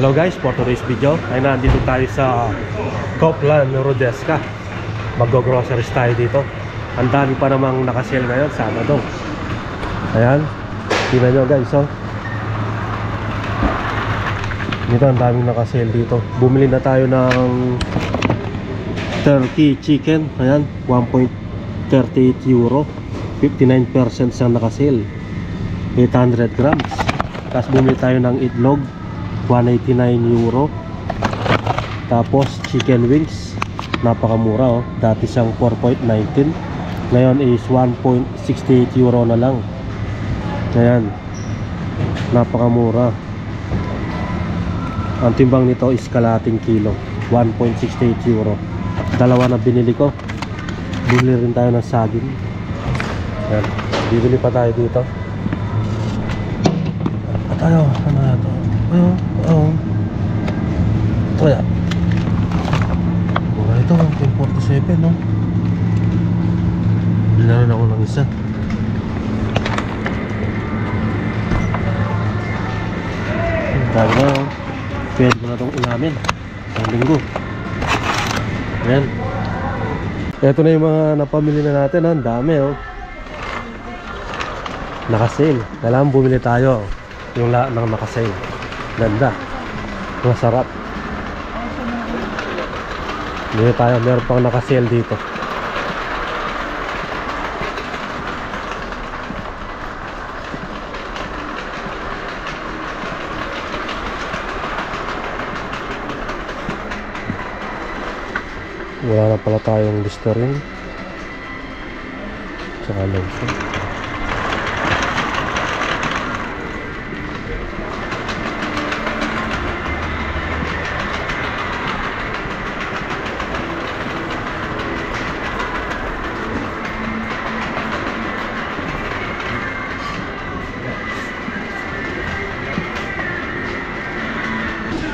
Hello guys, for today's video ay nandito tayo sa Copland, Rodesca. Mag-groceries tayo dito. Ang dami pa namang nakasale ngayon, Sabado. Ayan, tingnan nyo guys, oh. Dito ang daming nakasale dito. Bumili na tayo ng turkey chicken. Ayan, 1.38 euro, 59% siyang nakasale, 800 grams. Tapos bumili tayo ng itlog, 189 euro. Tapos chicken wings, napakamura, oh. Dati siyang 4.19, ngayon is 1.68 euro na lang. Ayan, napakamura. Ang timbang nito is kalahating kilo, 1.68 euro. Dalawa na binili ko. Bumili rin tayo ng saging. Ayan, bibili pa tayo dito. At ano na ito? Ito kaya mura ito, 1.47, no? Bili na rin ako ng isa. Dahil na, pwede ko na itong ilamin ang linggo. Ayan, ito na yung mga napamili na natin. Ang dami, oh. Nakasale. Kailangan bumili tayo yung lahat ng nakasale. Ganda, masarap. Bumili tayo, meron pang nakasale dito. Wala na pala tayong Listerine tsaka lotion.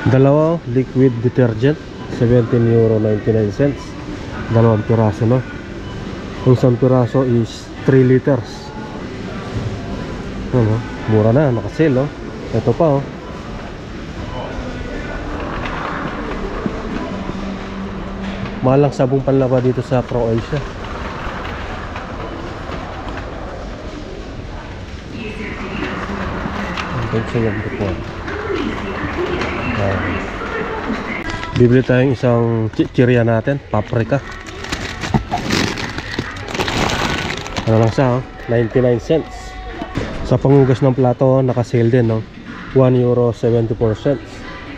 Dalawa liquid detergent, 17 euro 99 cents. Dalawang piraso na. Kung isang piraso is 3 liters. Ano, mura na, nakasale, oh. Ito pa, oh. Mahal lang sabong panlaba dito sa Croatia. Bibili tayong isang chichirya natin, paprika. Ano lang siya, oh? 99 cents. Sa pangugas ng plato, nakasale din, no? 1 euro 74 cents,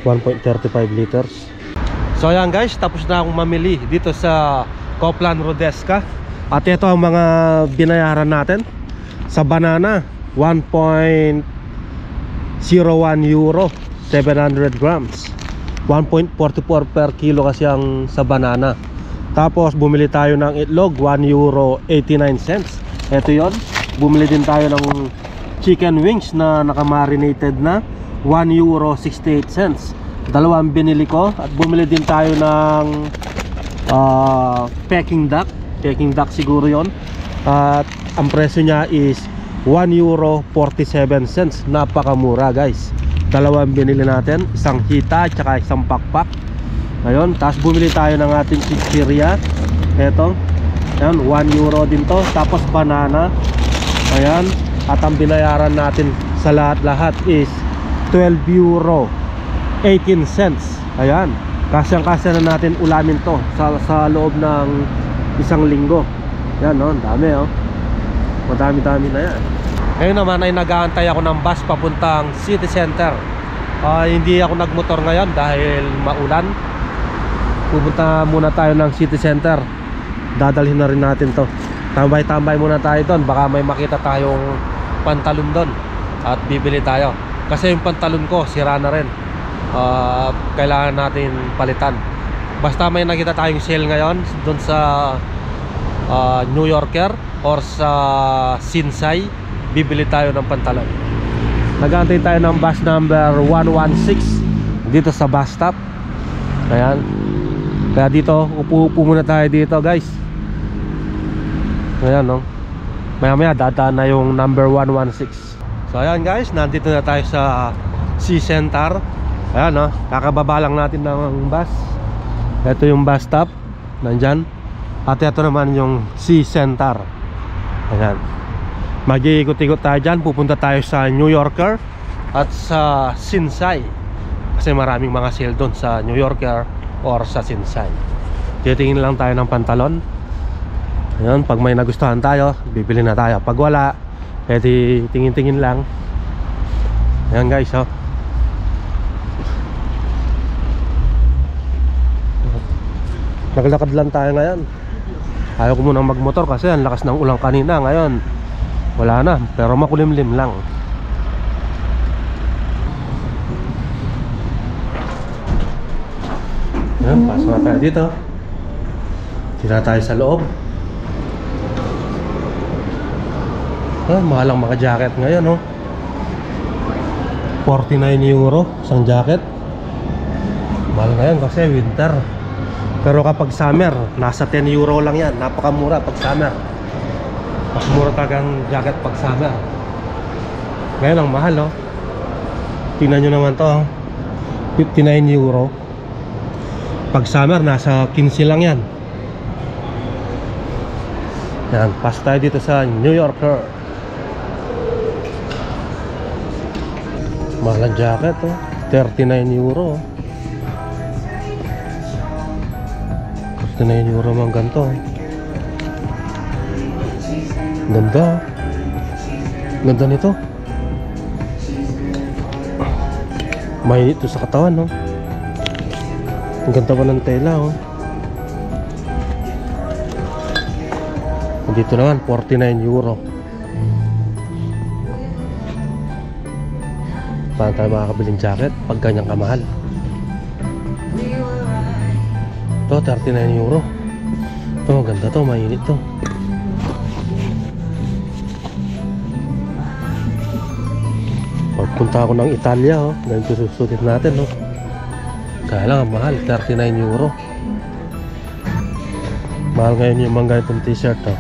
1.35 liters. So ayan guys, tapos na akong mamili dito sa Copland, Rodesca. At ito ang mga binayaran natin. Sa banana, 1.01 euro, 700 grams, 1.44 per kilo kasi ang sa banana. Tapos bumili tayo ng itlog, 1 euro 89 cents. Ito yon. Bumili din tayo ng chicken wings na nakamarinated na, 1 euro 68 cents. Dalawang binili ko. At bumili din tayo ng Peking duck. Peking duck siguro yon. At ang presyo niya is 1 euro 47 cents. Napakamura guys. Dalawang binili natin, isang hita at saka isang pakpak. Ayun, tapos bumili tayo ng ating chichirya. Ito, ayan, 1 euro din to. Tapos banana, ayan. At ang binayaran natin sa lahat-lahat is 12 euro 18 cents. Ayan, kasyang-kasya na natin ulamin to sa loob ng isang linggo. Ayan, no, dami, oh. Madami-dami na yan. Ngayon naman ay nag-aantay ako ng bus papuntang city center. Hindi ako nagmotor ngayon dahil maulan. Pupunta muna tayo ng city center. Dadalhin na rin natin to. Tambay-tambay muna tayo doon. Baka may makita tayong pantalon doon at bibili tayo. Kasi yung pantalon ko sira na rin. Kailangan natin palitan. Basta may nakita tayong sale ngayon doon sa New Yorker or sa Sinsay, bibili tayo ng pantalon. Nag-aantay tayo ng bus number 116 dito sa bus stop. Ayan. Kaya dito, upo muna tayo dito guys. Ayan, no? Maya maya dadaan na yung number 116. So ayan guys, nandito na tayo sa C-Center. Ayan no, kakababa lang natin ng bus. Ito yung bus stop, nandyan. At ito naman yung Sea Center. Ayan, mag-iikot-ikot tayo dyan. Pupunta tayo sa New Yorker at sa Sinsay, kasi maraming mga sale doon sa New Yorker or sa Sinsay. Titingin lang tayo ng pantalon. Ayan, pag may nagustuhan tayo, bibili na tayo. Pag wala, edi tingin-tingin lang. Ayan guys, oh. Naglakad lang tayo ngayon. Ayaw ko munang magmotor kasi ang lakas ng ulan kanina. Ngayon wala na, pero makulimlim lang. Ayan, pasok na tayo dito. Tira tayo sa loob. Mahal ang mga jacket ngayon, oh. 49 euro isang jacket. Mahal ngayon kasi winter. Pero kapag summer, nasa 10 euro lang yan. Napakamura pag summer. Mas mura talagang jacket pag summer. Ngayon ang mahal, oh. Tingnan nyo naman to, oh. 59 euro. Pag summer, nasa 15 lang yan. Yan, pasok tayo dito sa New Yorker. Mahal ang jacket, oh. 39 euro, oh. 39 euro mang ganito. Ganda. Ganda nito. Mainit to sa katawan, no? Ang ganda pa ng tela, oh. Dito naman 49 euro. Paano tayo makakabiling jacket pag ganyang kamahal? Ito 39 euro. Ito ganda to, mainit to. Pagpunta ako ng Italia, oh, ganito susutin natin, oh. Kaya lang mahal, 39 euro. Mahal ngayon yung mga ganitong t-shirt, oh.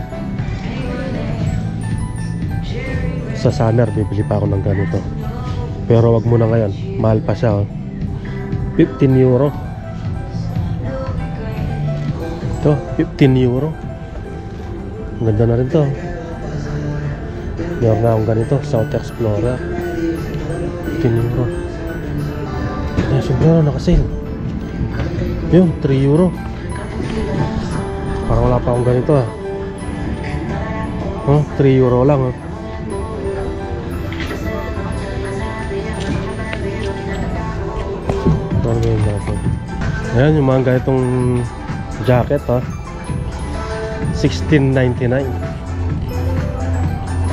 Sa summer bibili pa ako ng ganito. Pero wag muna ngayon, mahal pa siya, oh. 15 euro. Ito, 15 euro. Ang ganda na rin to. Meron na akong ganito, South Explorer. 15 euro. Ay, sobrang nakasale. Yun, 3 euro. Parang wala pa akong ganito, ah. Oh, 3 euro lang, oh. Ayan yung mga ganitong jacket, oh. 16.99.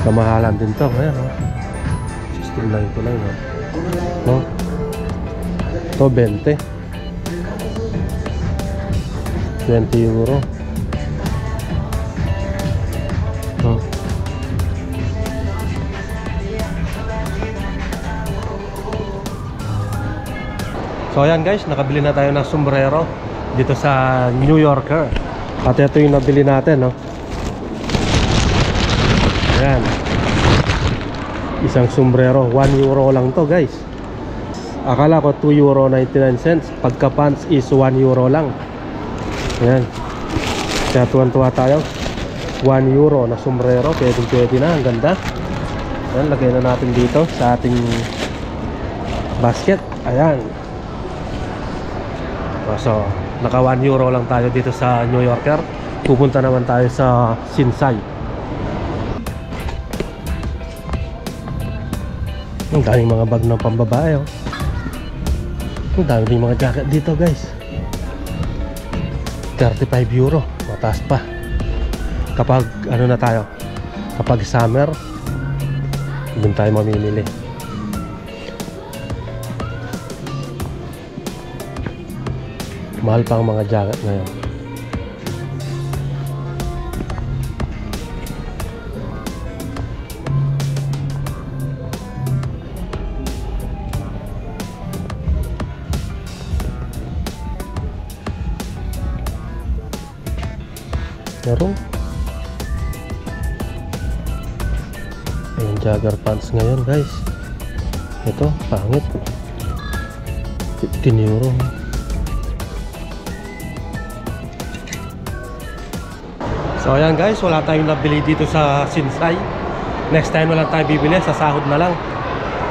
Kamahalan din to. Ayan, oh. 16.99, oh. No? Ito 20. 20 euro. Oh. So ayan guys, nakabili na tayo ng sombrero dito sa New Yorker. At ito yung nabili natin, no? Ayan, isang sombrero, 1 euro lang to guys. Akala ko 2 euro 99 cents. Pagka pants is 1 euro lang. Ayan, kaya tuwan-tuwa tayo. 1 euro na sombrero, pwede na, ang ganda. Ayan, lagay na natin dito sa ating basket. Ayan. So, naka 1 euro lang tayo dito sa New Yorker. Pupunta naman tayo sa Sinsay. Ang daming mga bag ng pambabae, oh. Ang daming mga jacket dito guys. 35 euro, mataas pa. Kapag ano na tayo, kapag summer, doon tayo mamimili. Mahal pa ang mga jacket ngayon. Pero ayun, jogger pants ngayon guys. Ito, pangit. €15. So ayan guys, wala tayong nabili dito sa Sinsay. Next time na lang tayo bibili, sa sahod na lang.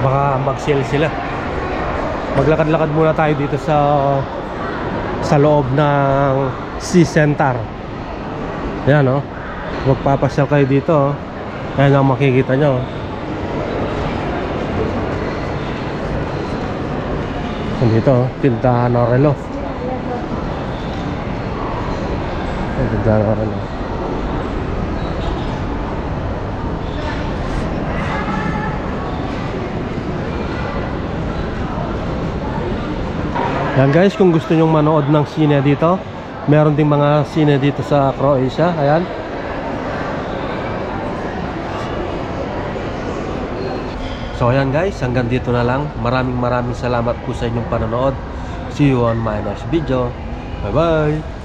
Baka mag-sale sila. Maglakad-lakad muna tayo dito sa loob ng Sea Center. Ayan o, magpapasyal kayo dito. Ayan ang makikita nyo. Dito, tindahan ng relo. Tindahan ng relo. Yan guys, kung gusto nyong manood ng sine dito, meron ding mga sine dito sa Croatia. Ayan. So ayan guys, hanggang dito na lang. Maraming salamat po sa inyong panonood. See you on my next video. Bye bye.